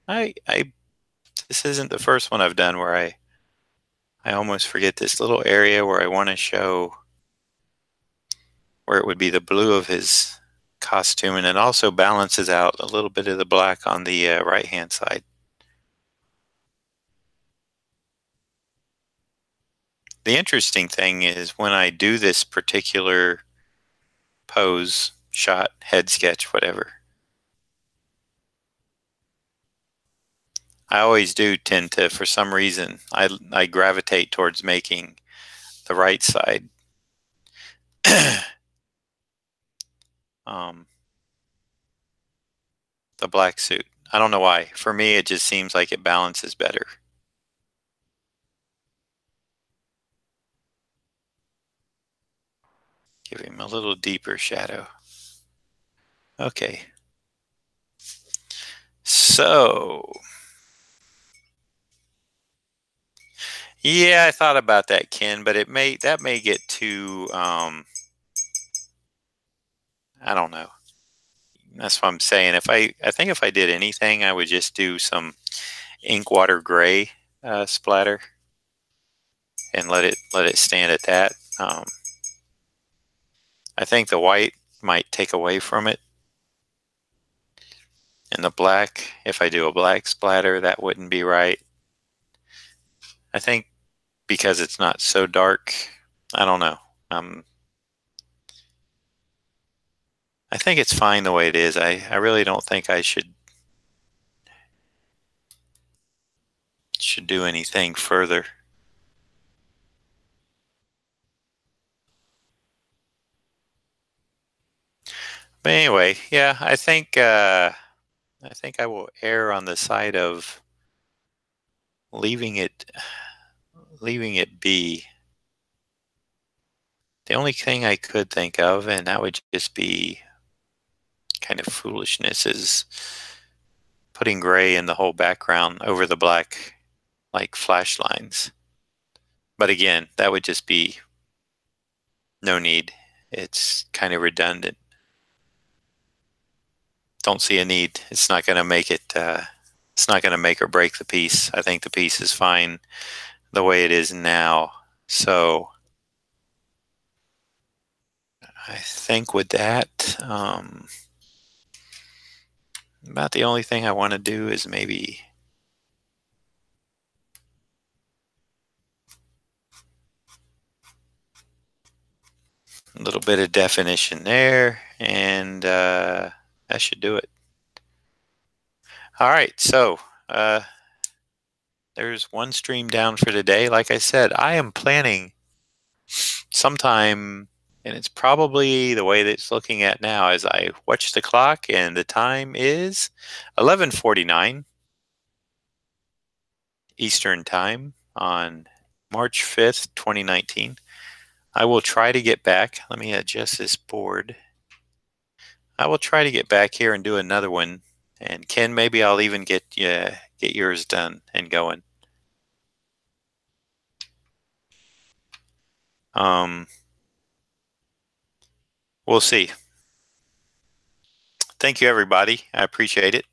S1: This isn't the first one I've done where I almost forget this little area where I want to show where it would be the blue of his costume, and it also balances out a little bit of the black on the right-hand side. The interesting thing is when I do this particular pose, shot, head sketch, whatever, I always do tend to, for some reason, I gravitate towards making the right side the black suit. I don't know why. For me, it just seems like it balances better. Give him a little deeper shadow. Okay. So, yeah, I thought about that, Ken, but that may get too I don't know. That's what I'm saying. I think if I did anything, I would just do some ink water gray splatter and let it stand at that. I think the white might take away from it, and the black, if I do a black splatter, that wouldn't be right. I think because it's not so dark, I don't know. I think it's fine the way it is. I really don't think I should do anything further. But anyway, yeah, I think I will err on the side of leaving it be. The only thing I could think of, and that would just be kind of foolishness, is putting gray in the whole background over the black, like flash lines. But again, that would just be no need. It's kind of redundant. Don't see a need. It's not going to make it. It's not going to make or break the piece. I think the piece is fine the way it is now. So I think with that, about the only thing I want to do is maybe a little bit of definition there, and that should do it. All right, so there's one stream down for today. Like I said, I am planning sometime And it's probably the way that it's looking at now as I watch the clock, and the time is 11:49 Eastern Time on March 5th, 2019. I will try to get back. Let me adjust this board. I will try to get back here and do another one. And Ken, maybe I'll even get yours done and going. We'll see. Thank you, everybody. I appreciate it.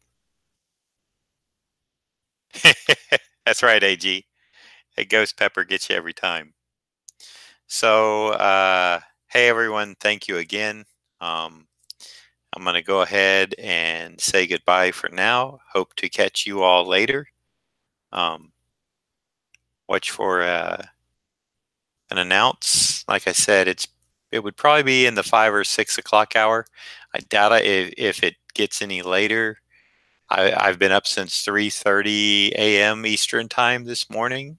S1: That's right, AG. A ghost pepper gets you every time. So, hey, everyone. Thank you again. I'm going to go ahead and say goodbye for now. Hope to catch you all later. Watch for an announce. Like I said, it would probably be in the 5 or 6 o'clock hour. I doubt it if it gets any later. I've been up since 3:30 a.m. Eastern time this morning.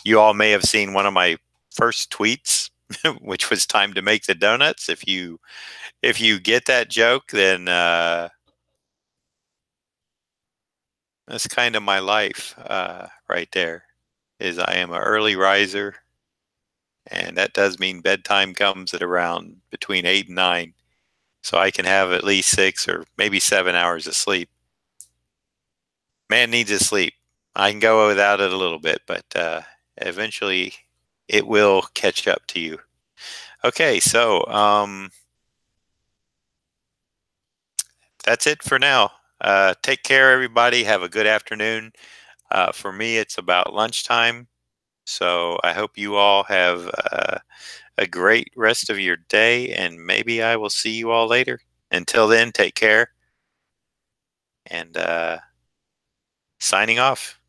S1: You all may have seen one of my first tweets, which was time to make the donuts. If you get that joke, then that's kind of my life right there. Is I am an early riser, and that does mean bedtime comes at around between 8 and 9, so I can have at least 6 or maybe 7 hours of sleep. Man needs his sleep. I can go without it a little bit, but eventually it will catch up to you. Okay, so that's it for now. Take care, everybody. Have a good afternoon. For me, it's about lunchtime. So I hope you all have a great rest of your day, and maybe I will see you all later. Until then, take care, and signing off.